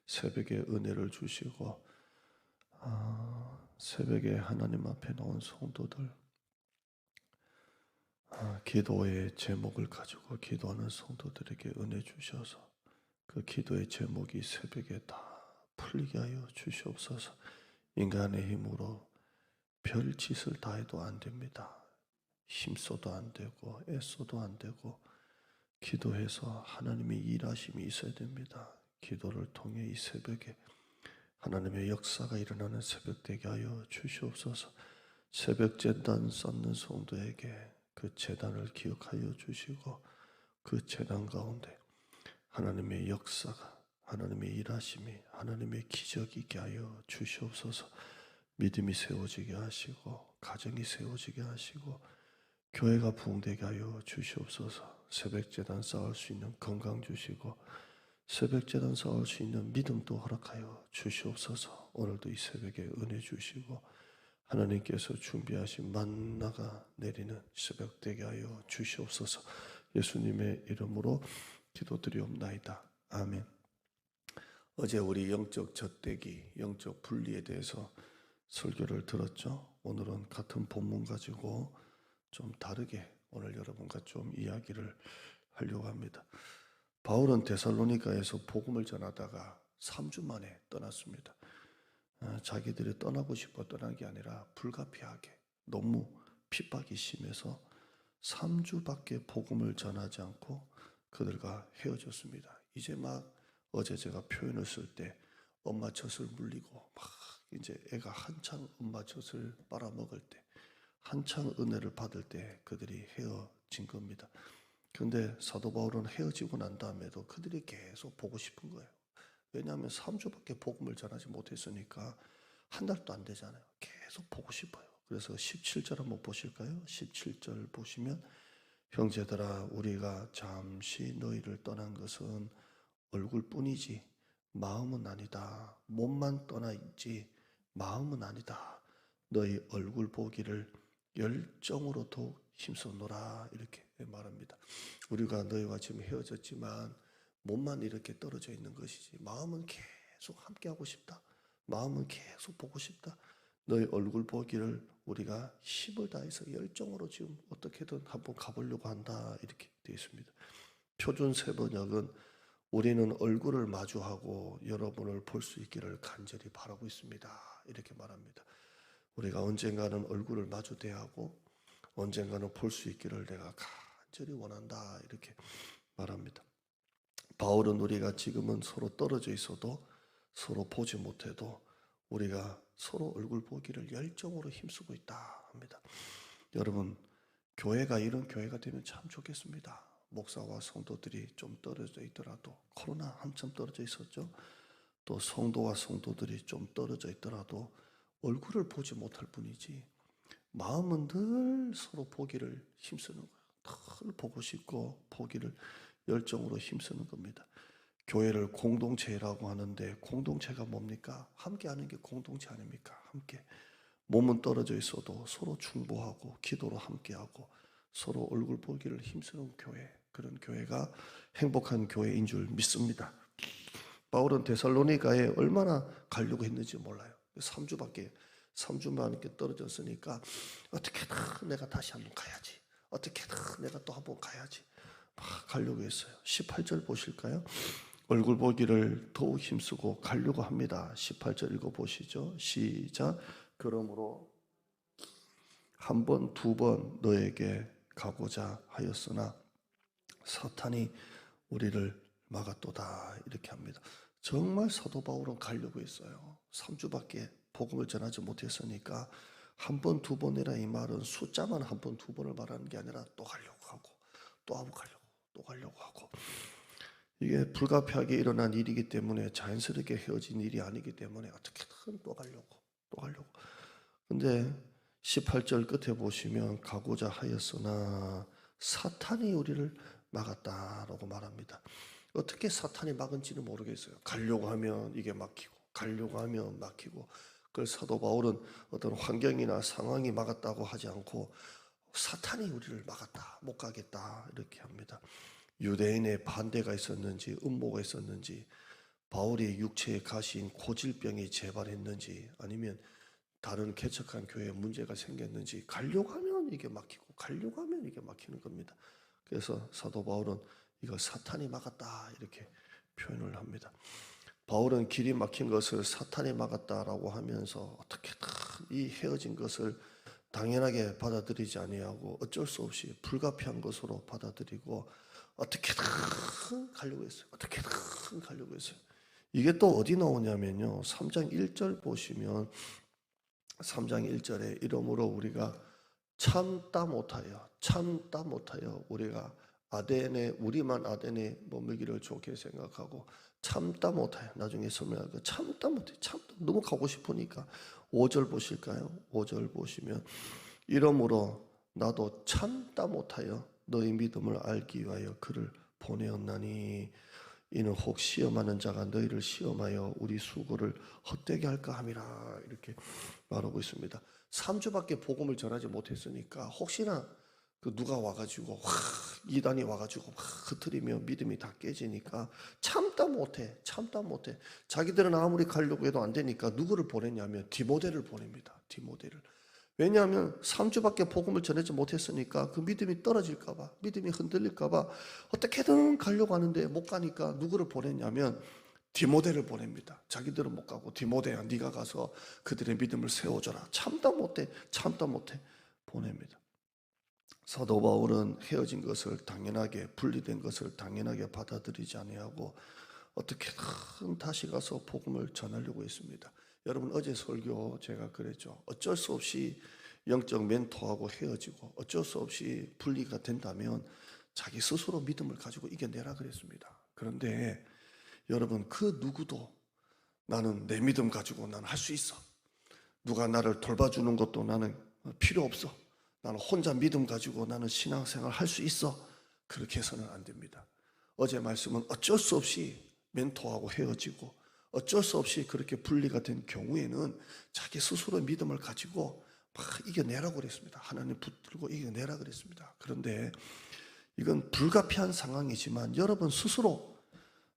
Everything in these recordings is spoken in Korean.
새벽에 은혜를 주시고 새벽에 하나님 앞에 나온 성도들, 기도의 제목을 가지고 기도하는 성도들에게 은혜 주셔서 그 기도의 제목이 새벽에 다 풀리게 하여 주시옵소서. 인간의 힘으로 별짓을 다 해도 안 됩니다. 힘써도 안 되고 애써도 안 되고 기도해서 하나님의 일하심이 있어야 됩니다. 기도를 통해 이 새벽에 하나님의 역사가 일어나는 새벽 되게 하여 주시옵소서. 새벽 제단 쌓는 성도에게 그 제단을 기억하여 주시고 그 제단 가운데 하나님의 역사가, 하나님의 일하심이, 하나님의 기적이 있게 하여 주시옵소서. 믿음이 세워지게 하시고 가정이 세워지게 하시고 교회가 부흥되게 하여 주시옵소서. 새벽 제단 쌓을 수 있는 건강 주시고 새벽 제단 쌓을 수 있는 믿음도 허락하여 주시옵소서. 오늘도 이 새벽에 은혜 주시고 하나님께서 준비하신 만나가 내리는 새벽 되게 하여 주시옵소서. 예수님의 이름으로 기도드리옵나이다. 아멘. 어제 우리 영적 젖대기, 영적 분리에 대해서 설교를 들었죠. 오늘은 같은 본문 가지고 좀 다르게 오늘 여러분과 좀 이야기를 하려고 합니다. 바울은 데살로니가에서 복음을 전하다가 3주 만에 떠났습니다. 자기들이 떠나고 싶어 떠난 게 아니라 불가피하게 너무 핍박이 심해서 3주밖에 복음을 전하지 않고 그들과 헤어졌습니다. 이제 막 어제 제가 표현을 쓸 때 엄마 젖을 물리고 막 이제 애가 한창 엄마 젖을 빨아먹을 때 한창 은혜를 받을 때 그들이 헤어진 겁니다. 그런데 사도 바울은 헤어지고 난 다음에도 그들이 계속 보고 싶은 거예요. 왜냐하면 3주밖에 복음을 전하지 못했으니까 한 달도 안 되잖아요. 계속 보고 싶어요. 그래서 17절 한번 보실까요? 17절 보시면 형제들아 우리가 잠시 너희를 떠난 것은 얼굴뿐이지 마음은 아니다. 몸만 떠나 있지 마음은 아니다. 너희 얼굴 보기를 열정으로 더욱 힘써노라 이렇게 말합니다. 우리가 너희와 지금 헤어졌지만 몸만 이렇게 떨어져 있는 것이지 마음은 계속 함께하고 싶다. 마음은 계속 보고 싶다. 너희 얼굴 보기를 우리가 힘을 다해서 열정으로 지금 어떻게든 한번 가보려고 한다 이렇게 되어 있습니다. 표준 세번역은 우리는 얼굴을 마주하고 여러분을 볼 수 있기를 간절히 바라고 있습니다 이렇게 말합니다. 우리가 언젠가는 얼굴을 마주 대하고 언젠가는 볼 수 있기를 내가 간절히 원한다 이렇게 말합니다. 바울은 우리가 지금은 서로 떨어져 있어도 서로 보지 못해도 우리가 서로 얼굴 보기를 열정으로 힘쓰고 있다 합니다. 여러분 교회가 이런 교회가 되면 참 좋겠습니다. 목사와 성도들이 좀 떨어져 있더라도 코로나 한참 떨어져 있었죠. 또 성도와 성도들이 좀 떨어져 있더라도 얼굴을 보지 못할 뿐이지 마음은 늘 서로 보기를 힘쓰는 거예요. 늘 보고 싶고 보기를 열정으로 힘쓰는 겁니다. 교회를 공동체라고 하는데 공동체가 뭡니까? 함께하는 게 공동체 아닙니까? 함께 몸은 떨어져 있어도 서로 중보하고 기도로 함께하고 서로 얼굴 보기를 힘쓰는 교회, 그런 교회가 행복한 교회인 줄 믿습니다. 바울은 데살로니가에 얼마나 가려고 했는지 몰라요. 3주만 이렇게 떨어졌으니까 어떻게든 내가 다시 한번 가야지. 어떻게든 내가 또 한번 가야지. 막 가려고 했어요. 18절 보실까요? 얼굴 보기를 더욱 힘쓰고 가려고 합니다. 18절 읽어보시죠. 시작. 그러므로 한 번, 두 번 너에게 가고자 하였으나 사탄이 우리를 막았도다 이렇게 합니다. 정말 사도 바울은 가려고 했어요. 3주밖에 복음을 전하지 못했으니까 한 번, 두 번이라 이 말은 숫자만 한 번, 두 번을 말하는 게 아니라 또 가려고 하고 또 가려고 또 가려고 하고 이게 불가피하게 일어난 일이기 때문에 자연스럽게 헤어진 일이 아니기 때문에 어떻게든 또 가려고 근데 18절 끝에 보시면 가고자 하였으나 사탄이 우리를 막았다라고 말합니다. 어떻게 사탄이 막은지는 모르겠어요. 가려고 하면 이게 막히고 가려고 하면 막히고 그걸 사도 바울은 어떤 환경이나 상황이 막았다고 하지 않고 사탄이 우리를 막았다 못 가겠다 이렇게 합니다. 유대인의 반대가 있었는지 음모가 있었는지 바울이 육체에 가신 고질병이 재발했는지 아니면 다른 개척한 교회에 문제가 생겼는지 가려고 하면 이게 막히고 가려고 하면 이게 막히는 겁니다. 그래서 사도 바울은 이거 사탄이 막았다 이렇게 표현을 합니다. 바울은 길이 막힌 것을 사탄이 막았다라고 하면서 어떻게든 이 헤어진 것을 당연하게 받아들이지 아니하고 어쩔 수 없이 불가피한 것으로 받아들이고 어떻게든 가려고 했어요. 어떻게든 가려고 했어요. 이게 또 어디 나오냐면요. 3장 1절 보시면 3장 1절에 이러므로 우리가 참다 못하여 우리가 우리만 아덴에 머물기를 좋게 생각하고 참다 못하여 나중에 설명할 거 참다 못해 너무 가고 싶으니까 5절 보실까요? 5절 보시면 이러므로 나도 참다 못하여 너희 믿음을 알기 위하여 그를 보내었나니 이는 혹 시험하는 자가 너희를 시험하여 우리 수고를 헛되게 할까 함이라 이렇게 말하고 있습니다. 3주밖에 복음을 전하지 못했으니까 혹시나 누가 와가지고 이단이 와가지고 흐트리며 믿음이 다 깨지니까 참다 못해 자기들은 아무리 가려고 해도 안 되니까 누구를 보냈냐면 디모데를 보냅니다. 디모데를. 왜냐하면 3주밖에 복음을 전하지 못했으니까 그 믿음이 떨어질까봐 믿음이 흔들릴까봐 어떻게든 가려고 하는데 못 가니까 누구를 보냈냐면 디모데를 보냅니다. 자기들은 못 가고 디모데야 네가 가서 그들의 믿음을 세워줘라. 참다 못해 보냅니다. 사도 바울은 헤어진 것을 당연하게 분리된 것을 당연하게 받아들이지 아니하고 어떻게든 다시 가서 복음을 전하려고 했습니다. 여러분 어제 설교 제가 그랬죠. 어쩔 수 없이 영적 멘토하고 헤어지고 어쩔 수 없이 분리가 된다면 자기 스스로 믿음을 가지고 이겨내라 그랬습니다. 그런데 여러분 그 누구도 나는 내 믿음 가지고 나는 할 수 있어. 누가 나를 돌봐주는 것도 나는 필요 없어. 나는 혼자 믿음 가지고 나는 신앙생활 할 수 있어. 그렇게 해서는 안 됩니다. 어제 말씀은 어쩔 수 없이 멘토하고 헤어지고 어쩔 수 없이 그렇게 분리가 된 경우에는 자기 스스로 믿음을 가지고 막 이겨내라고 그랬습니다. 하나님 붙들고 이겨내라 그랬습니다. 그런데 이건 불가피한 상황이지만 여러분 스스로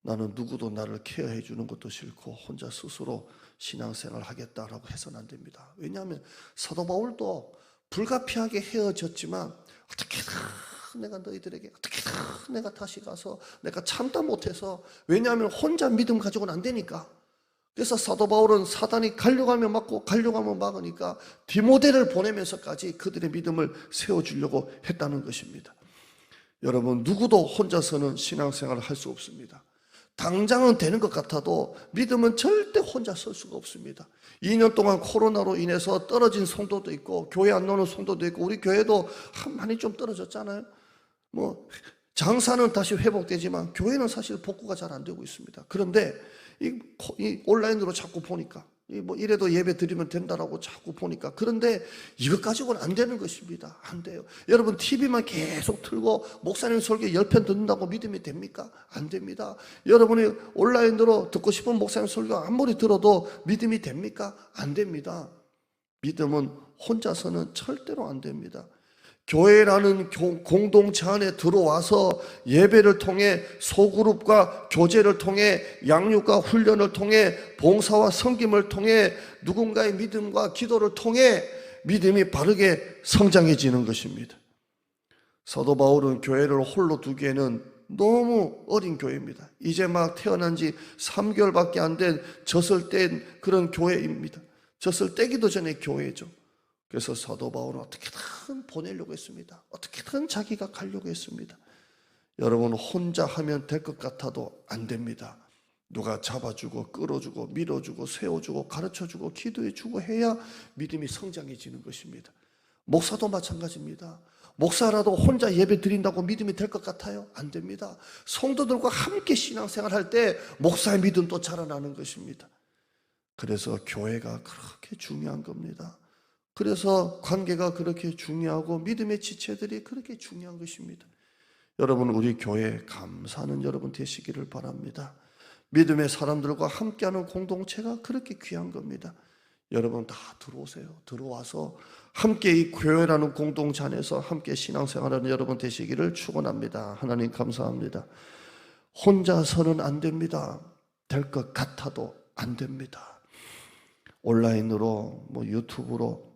나는 누구도 나를 케어해 주는 것도 싫고 혼자 스스로 신앙생활 하겠다라고 해서는 안 됩니다. 왜냐하면 사도 바울도 불가피하게 헤어졌지만 어떻게든 내가 너희들에게 어떻게든 내가 다시 가서 내가 참다 못해서 왜냐하면 혼자 믿음 가지고는 안 되니까 그래서 사도 바울은 사단이 가려고 하면 막고 가려고 하면 막으니까 디모데를 보내면서까지 그들의 믿음을 세워주려고 했다는 것입니다. 여러분 누구도 혼자서는 신앙생활을 할 수 없습니다. 당장은 되는 것 같아도 믿음은 절대 혼자 설 수가 없습니다. 2년 동안 코로나로 인해서 떨어진 성도도 있고 교회 안 나오는 성도도 있고 우리 교회도 많이 좀 떨어졌잖아요. 장사는 다시 회복되지만 교회는 사실 복구가 잘 안 되고 있습니다. 그런데 이 온라인으로 자꾸 보니까 이래도 예배 드리면 된다라고 자꾸 보니까 그런데 이것 가지고는 안 되는 것입니다. 안 돼요. 여러분 TV만 계속 틀고 목사님 설교 10편 듣는다고 믿음이 됩니까? 안 됩니다. 여러분이 온라인으로 듣고 싶은 목사님 설교 아무리 들어도 믿음이 됩니까? 안 됩니다. 믿음은 혼자서는 절대로 안 됩니다. 교회라는 공동체 안에 들어와서 예배를 통해 소그룹과 교제를 통해 양육과 훈련을 통해 봉사와 섬김을 통해 누군가의 믿음과 기도를 통해 믿음이 바르게 성장해지는 것입니다. 사도 바울은 교회를 홀로 두기에는 너무 어린 교회입니다. 이제 막 태어난 지 3개월밖에 안 된 젖을 뗀 그런 교회입니다. 젖을 떼기도 전에 교회죠. 그래서 사도 바울은 어떻게든 보내려고 했습니다. 어떻게든 자기가 가려고 했습니다. 여러분 혼자 하면 될 것 같아도 안 됩니다. 누가 잡아주고 끌어주고 밀어주고 세워주고 가르쳐주고 기도해주고 해야 믿음이 성장해지는 것입니다. 목사도 마찬가지입니다. 목사라도 혼자 예배 드린다고 믿음이 될 것 같아요? 안 됩니다. 성도들과 함께 신앙생활할 때 목사의 믿음도 자라나는 것입니다. 그래서 교회가 그렇게 중요한 겁니다. 그래서 관계가 그렇게 중요하고 믿음의 지체들이 그렇게 중요한 것입니다. 여러분 우리 교회 감사하는 여러분 되시기를 바랍니다. 믿음의 사람들과 함께하는 공동체가 그렇게 귀한 겁니다. 여러분 다 들어오세요. 들어와서 함께 이 교회라는 공동체 안에서 함께 신앙생활하는 여러분 되시기를 축원합니다. 하나님 감사합니다. 혼자서는 안 됩니다. 될 것 같아도 안 됩니다. 온라인으로 유튜브로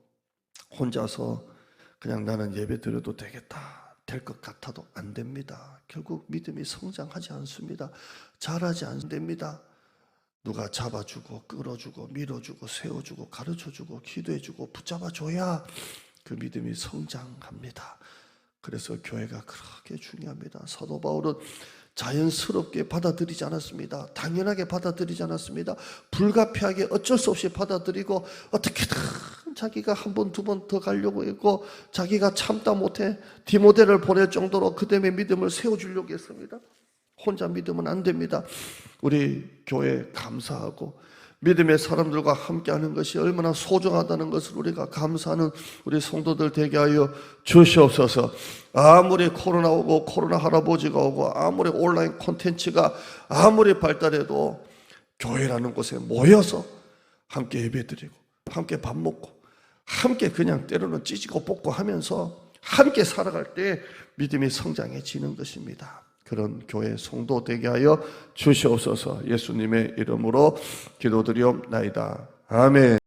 혼자서 그냥 나는 예배 드려도 되겠다 될 것 같아도 안 됩니다. 결국 믿음이 성장하지 않습니다. 자라지 않습니다. 누가 잡아주고 끌어주고 밀어주고 세워주고 가르쳐주고 기도해주고 붙잡아줘야 그 믿음이 성장합니다. 그래서 교회가 그렇게 중요합니다. 사도 바울은 자연스럽게 받아들이지 않았습니다. 당연하게 받아들이지 않았습니다. 불가피하게 어쩔 수 없이 받아들이고 어떻게든 자기가 한 번, 두 번 더 가려고 했고 자기가 참다 못해 디모데를 보낼 정도로 그다음에 믿음을 세워주려고 했습니다. 혼자 믿으면 안 됩니다. 우리 교회 감사하고 믿음의 사람들과 함께하는 것이 얼마나 소중하다는 것을 우리가 감사하는 우리 성도들 되게 하여 주시옵소서. 아무리 코로나 오고 코로나 할아버지가 오고 아무리 온라인 콘텐츠가 아무리 발달해도 교회라는 곳에 모여서 함께 예배드리고 함께 밥 먹고 함께 그냥 때로는 찢고 볶고 하면서 함께 살아갈 때 믿음이 성장해지는 것입니다. 그런 교회 성도 되게 하여 주시옵소서. 예수님의 이름으로 기도드리옵나이다. 아멘.